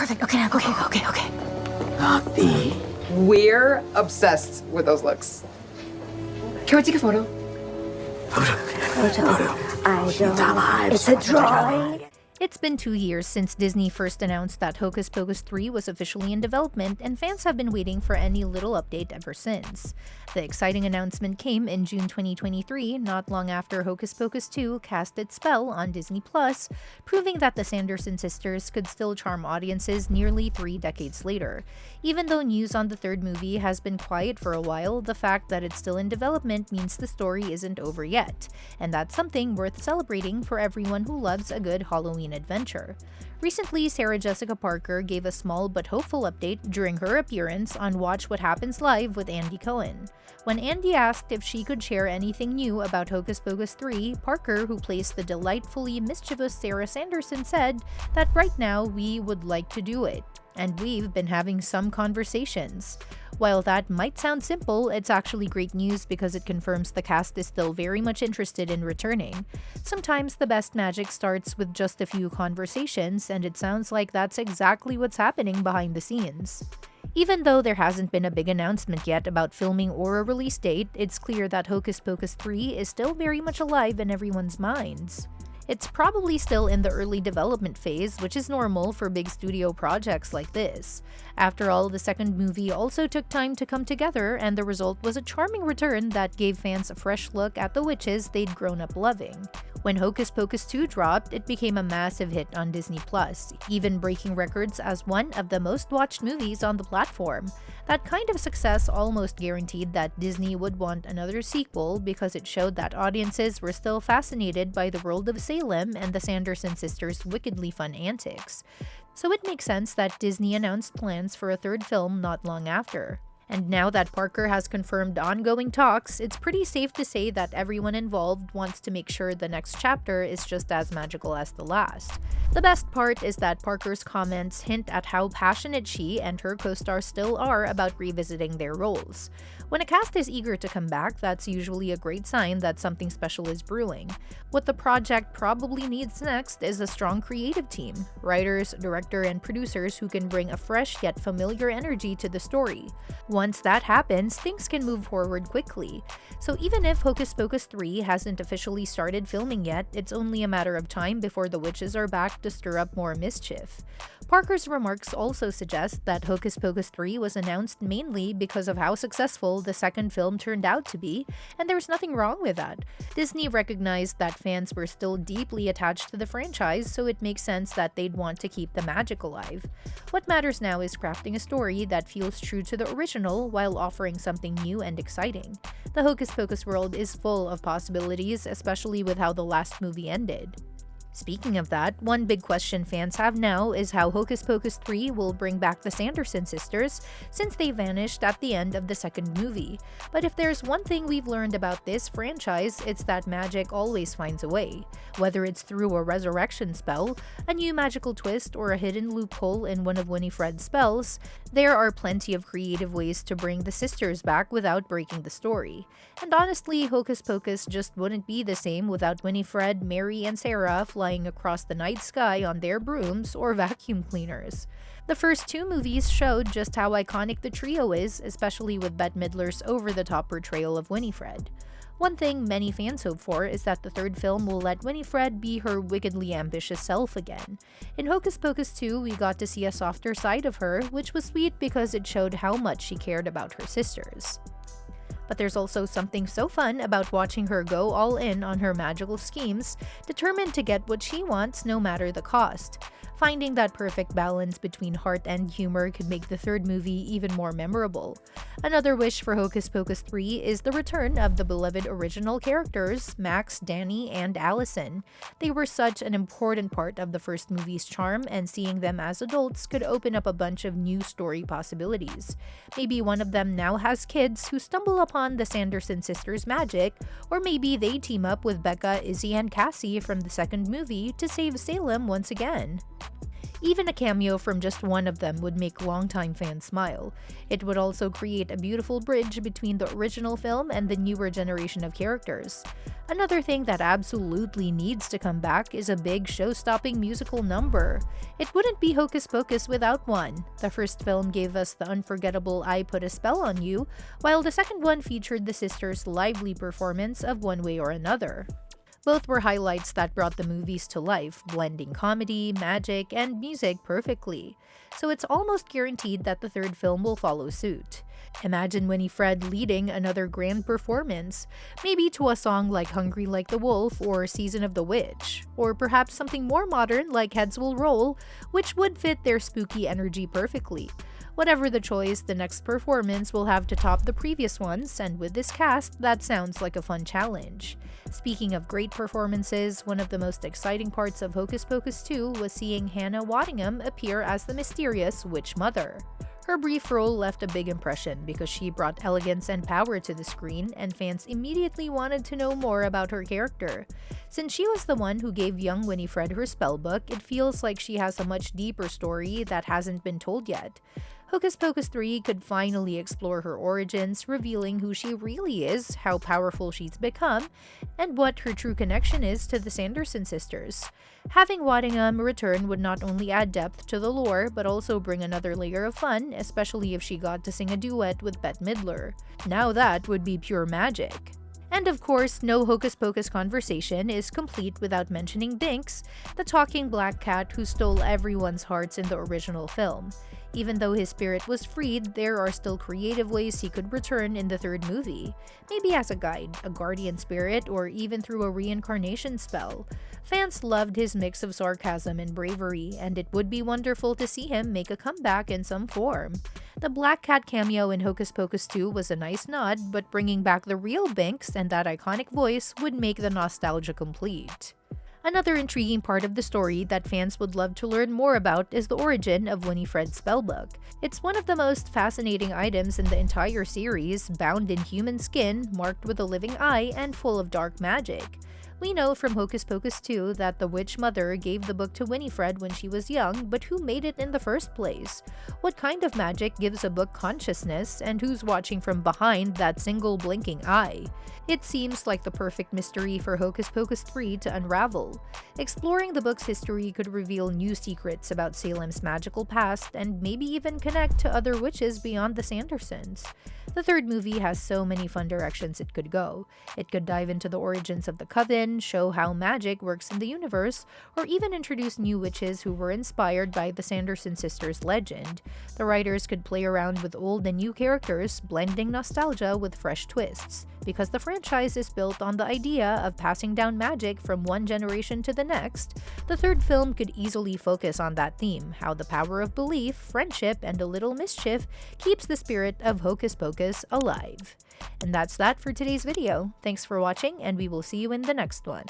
Perfect. Okay, now, okay. Copy. We're obsessed with those looks. Can we take a photo? Photo. It's a drawing. It's been 2 years since Disney first announced that Hocus Pocus 3 was officially in development, and fans have been waiting for any little update ever since. The exciting announcement came in June 2023, not long after Hocus Pocus 2 cast its spell on Disney+, proving that the Sanderson sisters could still charm audiences nearly 3 decades later. Even though news on the third movie has been quiet for a while, the fact that it's still in development means the story isn't over yet, and that's something worth celebrating for everyone who loves a good Halloween adventure. Recently, Sarah Jessica Parker gave a small but hopeful update during her appearance on Watch What Happens Live with Andy Cohen. When Andy asked if she could share anything new about Hocus Pocus 3, Parker, who plays the delightfully mischievous Sarah Sanderson, said that right now we would like to do it, and we've been having some conversations. While that might sound simple, it's actually great news because it confirms the cast is still very much interested in returning. Sometimes the best magic starts with just a few conversations, and it sounds like that's exactly what's happening behind the scenes. Even though there hasn't been a big announcement yet about filming or a release date, it's clear that Hocus Pocus 3 is still very much alive in everyone's minds. It's probably still in the early development phase, which is normal for big studio projects like this. After all, the second movie also took time to come together, and the result was a charming return that gave fans a fresh look at the witches they'd grown up loving. When Hocus Pocus 2 dropped, it became a massive hit on Disney+, even breaking records as one of the most watched movies on the platform. That kind of success almost guaranteed that Disney would want another sequel because it showed that audiences were still fascinated by the world of Salem and the Sanderson sisters' wickedly fun antics. So it makes sense that Disney announced plans for a third film not long after. And now that Parker has confirmed ongoing talks, it's pretty safe to say that everyone involved wants to make sure the next chapter is just as magical as the last. The best part is that Parker's comments hint at how passionate she and her co-stars still are about revisiting their roles. When a cast is eager to come back, that's usually a great sign that something special is brewing. What the project probably needs next is a strong creative team, writers, director, and producers who can bring a fresh yet familiar energy to the story. Once that happens, things can move forward quickly. So even if Hocus Pocus 3 hasn't officially started filming yet, it's only a matter of time before the witches are back to stir up more mischief. Parker's remarks also suggest that Hocus Pocus 3 was announced mainly because of how successful the second film turned out to be, and there's nothing wrong with that. Disney recognized that fans were still deeply attached to the franchise, so it makes sense that they'd want to keep the magic alive. What matters now is crafting a story that feels true to the original while offering something new and exciting. The Hocus Pocus world is full of possibilities, especially with how the last movie ended. Speaking of that, one big question fans have now is how Hocus Pocus 3 will bring back the Sanderson sisters, since they vanished at the end of the second movie. But if there's one thing we've learned about this franchise, it's that magic always finds a way. Whether it's through a resurrection spell, a new magical twist, or a hidden loophole in one of Winifred's spells, there are plenty of creative ways to bring the sisters back without breaking the story. And honestly, Hocus Pocus just wouldn't be the same without Winifred, Mary, and Sarah flying across the night sky on their brooms or vacuum cleaners. The first two movies showed just how iconic the trio is, especially with Bette Midler's over-the-top portrayal of Winifred. One thing many fans hope for is that the third film will let Winifred be her wickedly ambitious self again. In Hocus Pocus 2, we got to see a softer side of her, which was sweet because it showed how much she cared about her sisters. But there's also something so fun about watching her go all in on her magical schemes, determined to get what she wants no matter the cost. Finding that perfect balance between heart and humor could make the third movie even more memorable. Another wish for Hocus Pocus 3 is the return of the beloved original characters, Max, Danny, and Allison. They were such an important part of the first movie's charm, and seeing them as adults could open up a bunch of new story possibilities. Maybe one of them now has kids who stumble upon the Sanderson sisters' magic, or maybe they team up with Becca, Izzy, and Cassie from the second movie to save Salem once again. Even a cameo from just one of them would make longtime fans smile. It would also create a beautiful bridge between the original film and the newer generation of characters. Another thing that absolutely needs to come back is a big show-stopping musical number. It wouldn't be Hocus Pocus without one. The first film gave us the unforgettable I Put a Spell on You, while the second one featured the sisters' lively performance of One Way or Another. Both were highlights that brought the movies to life, blending comedy, magic, and music perfectly. So it's almost guaranteed that the third film will follow suit. Imagine Winifred leading another grand performance, maybe to a song like Hungry Like the Wolf or Season of the Witch, or perhaps something more modern like Heads Will Roll, which would fit their spooky energy perfectly. Whatever the choice, the next performance will have to top the previous ones, and with this cast, that sounds like a fun challenge. Speaking of great performances, one of the most exciting parts of Hocus Pocus 2 was seeing Hannah Waddingham appear as the mysterious Witch Mother. Her brief role left a big impression because she brought elegance and power to the screen, and fans immediately wanted to know more about her character. Since she was the one who gave young Winifred her spellbook, it feels like she has a much deeper story that hasn't been told yet. Hocus Pocus 3 could finally explore her origins, revealing who she really is, how powerful she's become, and what her true connection is to the Sanderson sisters. Having Waddingham return would not only add depth to the lore, but also bring another layer of fun, especially if she got to sing a duet with Bette Midler. Now that would be pure magic. And of course, no Hocus Pocus conversation is complete without mentioning Dinks, the talking black cat who stole everyone's hearts in the original film. Even though his spirit was freed, there are still creative ways he could return in the third movie. Maybe as a guide, a guardian spirit, or even through a reincarnation spell. Fans loved his mix of sarcasm and bravery, and it would be wonderful to see him make a comeback in some form. The Black Cat cameo in Hocus Pocus 2 was a nice nod, but bringing back the real Binks and that iconic voice would make the nostalgia complete. Another intriguing part of the story that fans would love to learn more about is the origin of Winifred's spellbook. It's one of the most fascinating items in the entire series, bound in human skin, marked with a living eye, and full of dark magic. We know from Hocus Pocus 2 that the Witch Mother gave the book to Winifred when she was young, but who made it in the first place? What kind of magic gives a book consciousness, and who's watching from behind that single blinking eye? It seems like the perfect mystery for Hocus Pocus 3 to unravel. Exploring the book's history could reveal new secrets about Salem's magical past and maybe even connect to other witches beyond the Sandersons. The third movie has so many fun directions it could go. It could dive into the origins of the Coven, show how magic works in the universe, or even introduce new witches who were inspired by the Sanderson sisters' legend. The writers could play around with old and new characters, blending nostalgia with fresh twists. Because the franchise is built on the idea of passing down magic from one generation to the next, the third film could easily focus on that theme, how the power of belief, friendship, and a little mischief keeps the spirit of Hocus Pocus alive. And that's that for today's video. Thanks for watching, and we will see you in the next one.